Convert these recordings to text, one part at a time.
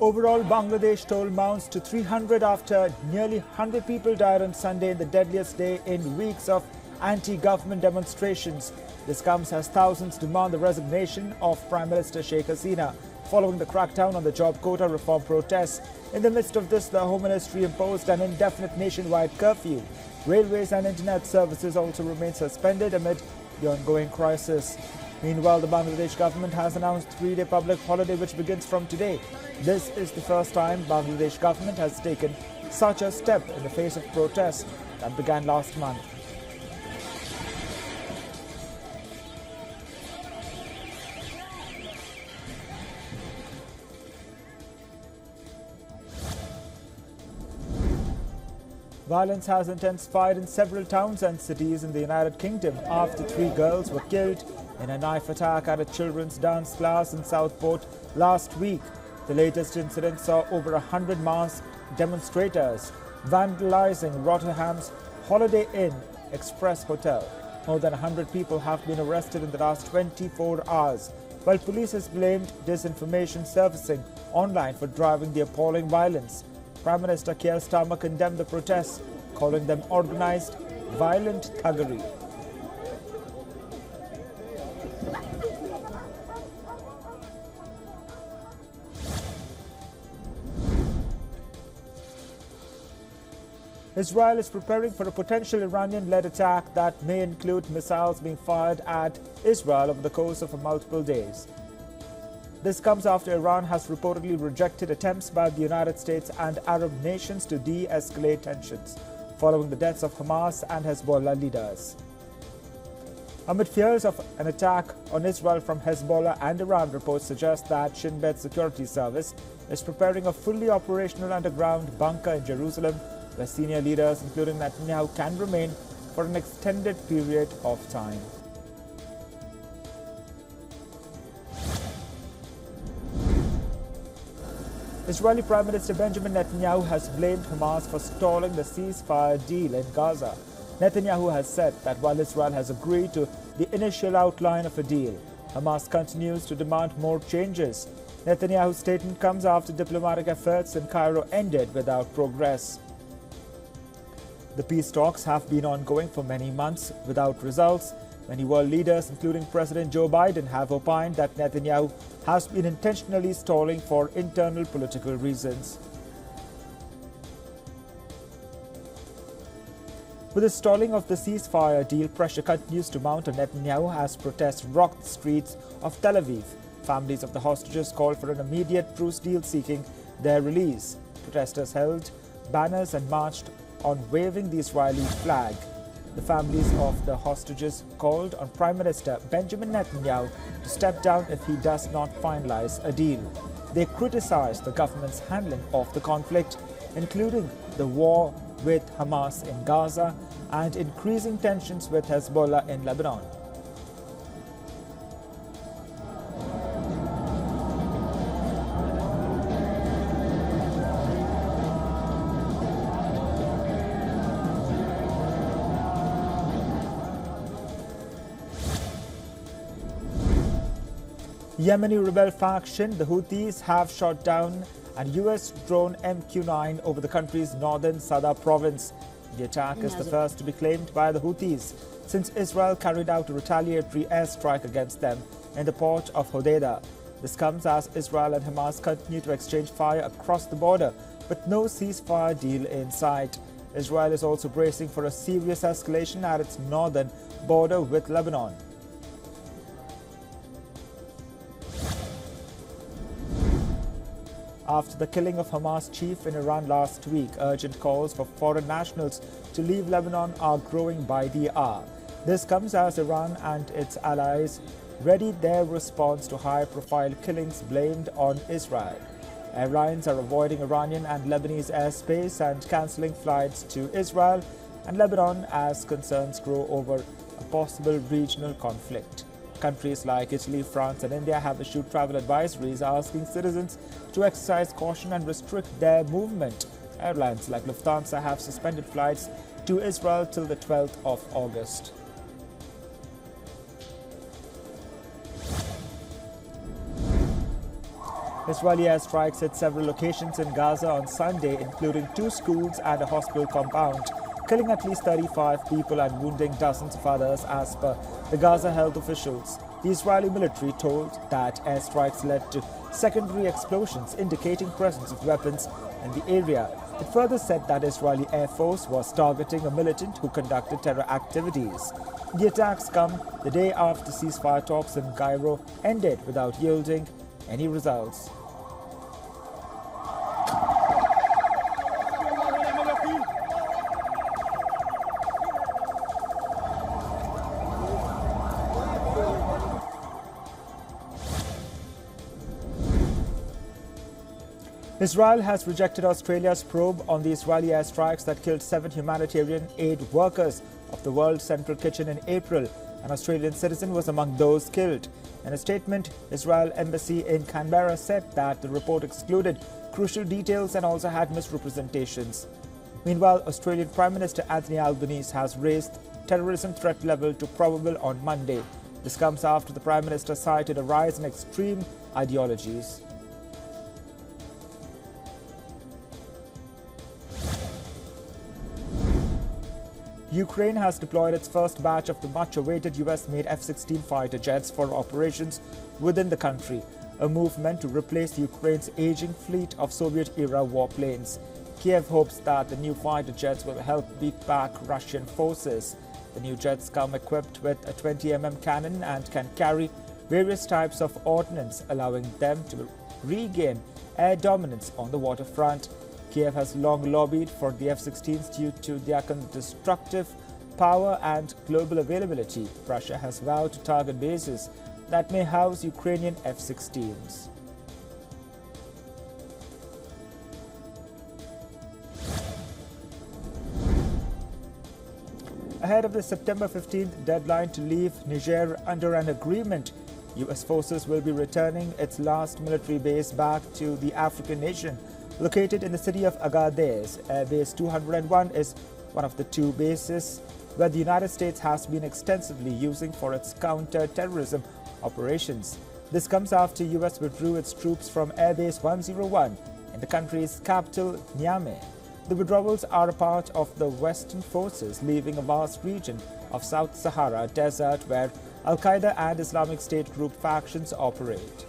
Overall, Bangladesh toll mounts to 300 after nearly 100 people died on Sunday in the deadliest day in weeks of anti-government demonstrations. This comes as thousands demand the resignation of Prime Minister Sheikh Hasina following the crackdown on the job quota reform protests. In the midst of this, the Home Ministry imposed an indefinite nationwide curfew. Railways and internet services also remain suspended amid the ongoing crisis. Meanwhile, the Bangladesh government has announced a 3-day public holiday which begins from today. This is the first time Bangladesh government has taken such a step in the face of protests that began last month. Violence has intensified in several towns and cities in the United Kingdom after 3 girls were killed in a knife attack at a children's dance class in Southport last week. The latest incident saw over 100 masked demonstrators vandalizing Rotterdam's Holiday Inn Express Hotel. More than 100 people have been arrested in the last 24 hours, while police has blamed disinformation surfacing online for driving the appalling violence. Prime Minister Keir Starmer condemned the protests, calling them organized, violent thuggery. Israel is preparing for a potential Iranian-led attack that may include missiles being fired at Israel over the course of multiple days. This comes after Iran has reportedly rejected attempts by the United States and Arab nations to de-escalate tensions following the deaths of Hamas and Hezbollah leaders. Amid fears of an attack on Israel from Hezbollah and Iran, reports suggest that Shin Bet Security Service is preparing a fully operational underground bunker in Jerusalem where senior leaders, including Netanyahu, can remain for an extended period of time. Israeli Prime Minister Benjamin Netanyahu has blamed Hamas for stalling the ceasefire deal in Gaza. Netanyahu has said that while Israel has agreed to the initial outline of a deal, Hamas continues to demand more changes. Netanyahu's statement comes after diplomatic efforts in Cairo ended without progress. The peace talks have been ongoing for many months without results. Many world leaders, including President Joe Biden, have opined that Netanyahu has been intentionally stalling for internal political reasons. With the stalling of the ceasefire deal, pressure continues to mount on Netanyahu as protests rocked the streets of Tel Aviv. Families of the hostages called for an immediate truce deal seeking their release. Protesters held banners and marched on waving the Israeli flag. The families of the hostages called on Prime Minister Benjamin Netanyahu to step down if he does not finalize a deal. They criticized the government's handling of the conflict, including the war with Hamas in Gaza and increasing tensions with Hezbollah in Lebanon. Yemeni rebel faction, the Houthis, have shot down an US drone MQ-9 over the country's northern Saada province. The attack is the first to be claimed by the Houthis since Israel carried out a retaliatory airstrike against them in the port of Hodeidah. This comes as Israel and Hamas continue to exchange fire across the border, but no ceasefire deal in sight. Israel is also bracing for a serious escalation at its northern border with Lebanon. After the killing of Hamas chief in Iran last week, urgent calls for foreign nationals to leave Lebanon are growing by the hour. This comes as Iran and its allies readied their response to high-profile killings blamed on Israel. Airlines are avoiding Iranian and Lebanese airspace and cancelling flights to Israel and Lebanon as concerns grow over a possible regional conflict. Countries like Italy, France and India have issued travel advisories asking citizens to exercise caution and restrict their movement. Airlines like Lufthansa have suspended flights to Israel till the 12th of August. Israeli airstrikes hit several locations in Gaza on Sunday, including 2 schools and a hospital compound, killing at least 35 people and wounding dozens of others, as per the Gaza health officials. The Israeli military told that airstrikes led to secondary explosions, indicating presence of weapons in the area. It further said that Israeli Air Force was targeting a militant who conducted terror activities. The attacks come the day after ceasefire talks in Cairo ended without yielding any results. Israel has rejected Australia's probe on the Israeli airstrikes that killed 7 humanitarian aid workers of the World Central Kitchen in April. An Australian citizen was among those killed. In a statement, Israel Embassy in Canberra said that the report excluded crucial details and also had misrepresentations. Meanwhile, Australian Prime Minister Anthony Albanese has raised terrorism threat level to probable on Monday. This comes after the Prime Minister cited a rise in extreme ideologies. Ukraine has deployed its first batch of the much-awaited US-made F-16 fighter jets for operations within the country, a move meant to replace Ukraine's aging fleet of Soviet-era warplanes. Kiev hopes that the new fighter jets will help beat back Russian forces. The new jets come equipped with a 20mm cannon and can carry various types of ordnance, allowing them to regain air dominance on the waterfront. Kiev has long lobbied for the F-16s due to their destructive power and global availability. Russia has vowed to target bases that may house Ukrainian F-16s. Ahead of the September 15th deadline to leave Niger under an agreement, US forces will be returning its last military base back to the African nation. Located in the city of Agadez, Air Base 201 is one of the 2 bases where the United States has been extensively using for its counter-terrorism operations. This comes after US withdrew its troops from Air Base 101 in the country's capital, Niamey. The withdrawals are a part of the Western forces leaving a vast region of South Sahara Desert where Al-Qaeda and Islamic State group factions operate.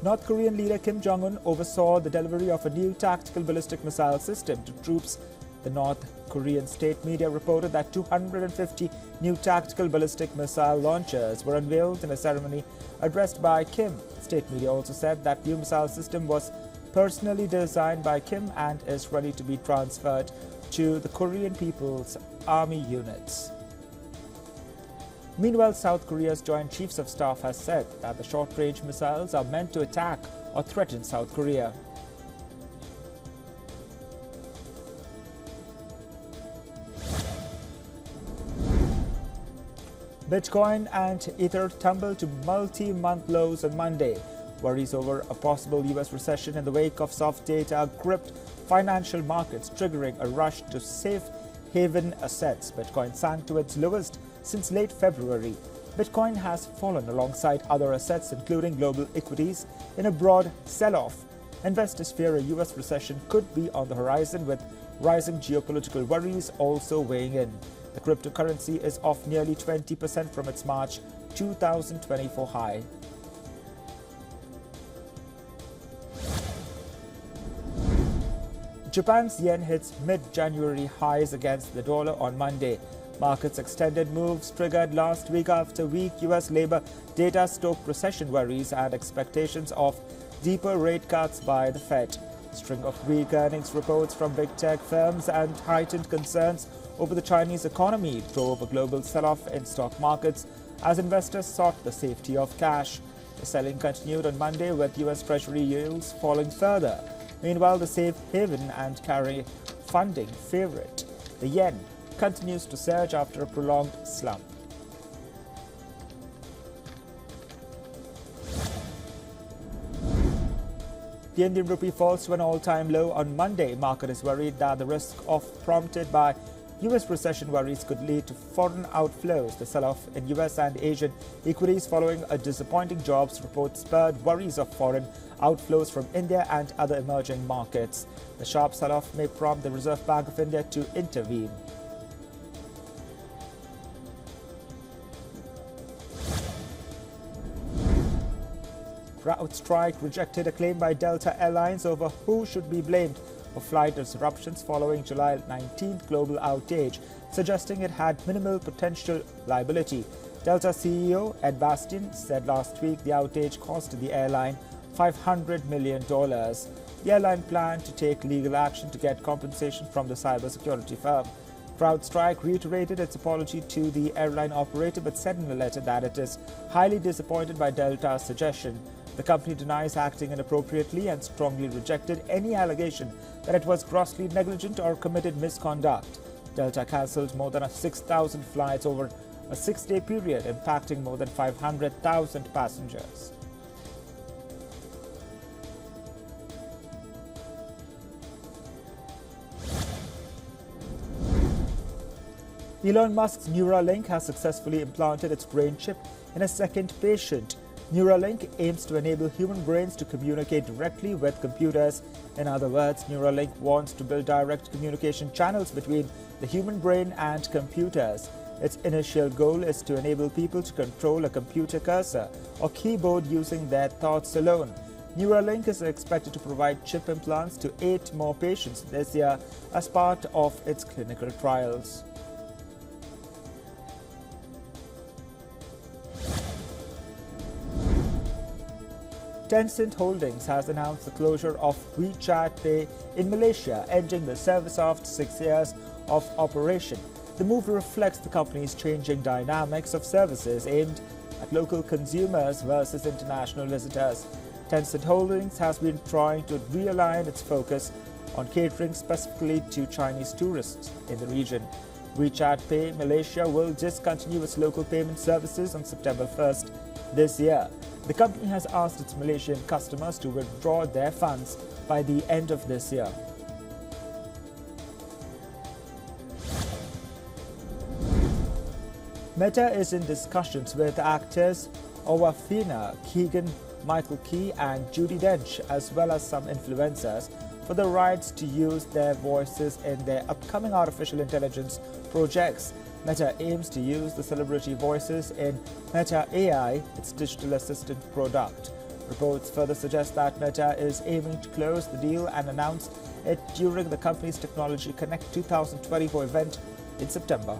North Korean leader Kim Jong-un oversaw the delivery of a new tactical ballistic missile system to troops. The North Korean state media reported that 250 new tactical ballistic missile launchers were unveiled in a ceremony addressed by Kim. State media also said that new missile system was personally designed by Kim and is ready to be transferred to the Korean People's Army units. Meanwhile, South Korea's Joint Chiefs of Staff has said that the short-range missiles are meant to attack or threaten South Korea. Bitcoin and Ether tumbled to multi-month lows on Monday. Worries over a possible US recession in the wake of soft data gripped financial markets, triggering a rush to safe haven assets. Bitcoin sank to its lowest since late February. Bitcoin has fallen alongside other assets, including global equities, in a broad sell-off. Investors fear a US recession could be on the horizon, with rising geopolitical worries also weighing in. The cryptocurrency is off nearly 20% from its March 2024 high. Japan's yen hits mid-January highs against the dollar on Monday. Markets extended moves triggered last week after weak US labor data stoked recession worries and expectations of deeper rate cuts by the Fed. A string of weak earnings reports from big tech firms and heightened concerns over the Chinese economy drove a global sell-off in stock markets as investors sought the safety of cash. The selling continued on Monday with US Treasury yields falling further. Meanwhile, the safe haven and carry funding favorite, the yen, continues to surge after a prolonged slump. The Indian rupee falls to an all-time low on Monday. Market is worried that the risk of prompted by U.S. recession worries could lead to foreign outflows. The sell-off in U.S. and Asian equities following a disappointing jobs report spurred worries of foreign outflows from India and other emerging markets. The sharp sell-off may prompt the Reserve Bank of India to intervene. CrowdStrike rejected a claim by Delta Airlines over who should be blamed for flight disruptions following July 19th global outage, suggesting it had minimal potential liability. Delta CEO Ed Bastian said last week the outage cost the airline $500 million. The airline planned to take legal action to get compensation from the cybersecurity firm. CrowdStrike reiterated its apology to the airline operator but said in a letter that it is highly disappointed by Delta's suggestion. The company denies acting inappropriately and strongly rejected any allegation that it was grossly negligent or committed misconduct. Delta cancelled more than 6,000 flights over a 6-day period, impacting more than 500,000 passengers. Elon Musk's Neuralink has successfully implanted its brain chip in a second patient. Neuralink aims to enable human brains to communicate directly with computers. In other words, Neuralink wants to build direct communication channels between the human brain and computers. Its initial goal is to enable people to control a computer cursor or keyboard using their thoughts alone. Neuralink is expected to provide chip implants to 8 more patients this year as part of its clinical trials. Tencent Holdings has announced the closure of WeChat Pay in Malaysia, ending the service after 6 years of operation. The move reflects the company's changing dynamics of services aimed at local consumers versus international visitors. Tencent Holdings has been trying to realign its focus on catering specifically to Chinese tourists in the region. WeChat Pay Malaysia will discontinue its local payment services on September 1st this year. The company has asked its Malaysian customers to withdraw their funds by the end of this year. Meta is in discussions with actors Awafina, Keegan Michael Key and Judi Dench, as well as some influencers, for the rights to use their voices in their upcoming artificial intelligence projects. Meta aims to use the celebrity voices in Meta AI, its digital assistant product. Reports further suggest that Meta is aiming to close the deal and announced it during the company's Technology Connect 2024 event in September.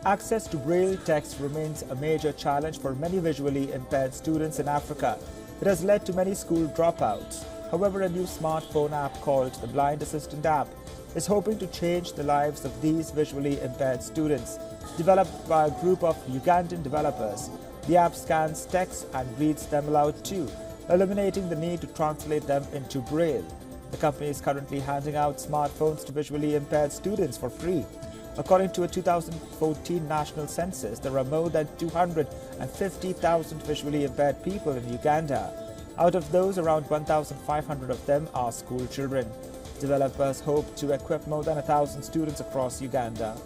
Access to Braille text remains a major challenge for many visually impaired students in Africa. It has led to many school dropouts. However, a new smartphone app called the Blind Assistant app is hoping to change the lives of these visually impaired students. Developed by a group of Ugandan developers, the app scans text and reads them aloud too, eliminating the need to translate them into Braille. The company is currently handing out smartphones to visually impaired students for free. According to a 2014 national census, there are more than 250,000 visually impaired people in Uganda. Out of those, around 1,500 of them are school children. Developers hope to equip more than 1,000 students across Uganda.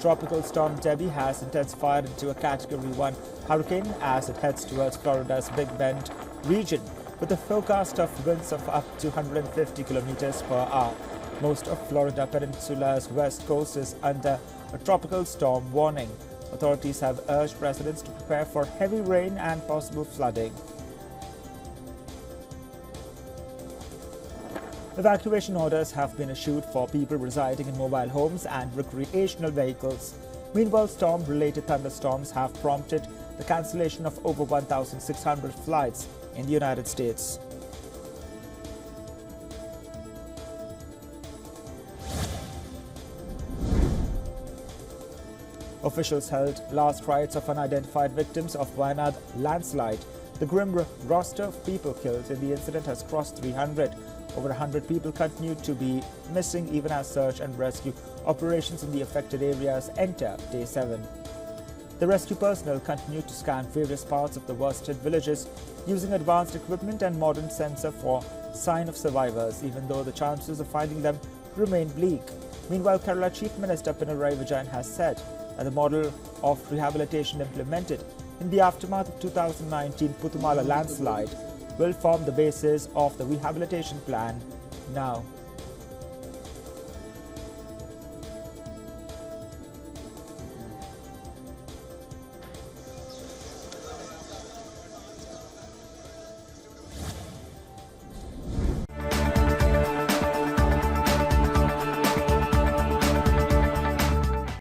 Tropical storm Debby has intensified into a Category 1 hurricane as it heads towards Florida's Big Bend region, with a forecast of winds of up to 150 kilometers per hour. Most of Florida Peninsula's west coast is under a tropical storm warning. Authorities have urged residents to prepare for heavy rain and possible flooding. Evacuation orders have been issued for people residing in mobile homes and recreational vehicles. Meanwhile, storm-related thunderstorms have prompted the cancellation of over 1,600 flights in the United States. Officials held last rites of unidentified victims of Wayanad landslide. The grim roster of people killed in the incident has crossed 300. Over 100 people continue to be missing even as search and rescue operations in the affected areas enter day 7. The rescue personnel continue to scan various parts of the worst-hit villages using advanced equipment and modern sensor for sign of survivors, even though the chances of finding them remain bleak. Meanwhile, Kerala Chief Minister Pinarayi Vijayan has said that the model of rehabilitation implemented in the aftermath of 2019 Puthumala landslide will form the basis of the rehabilitation plan now.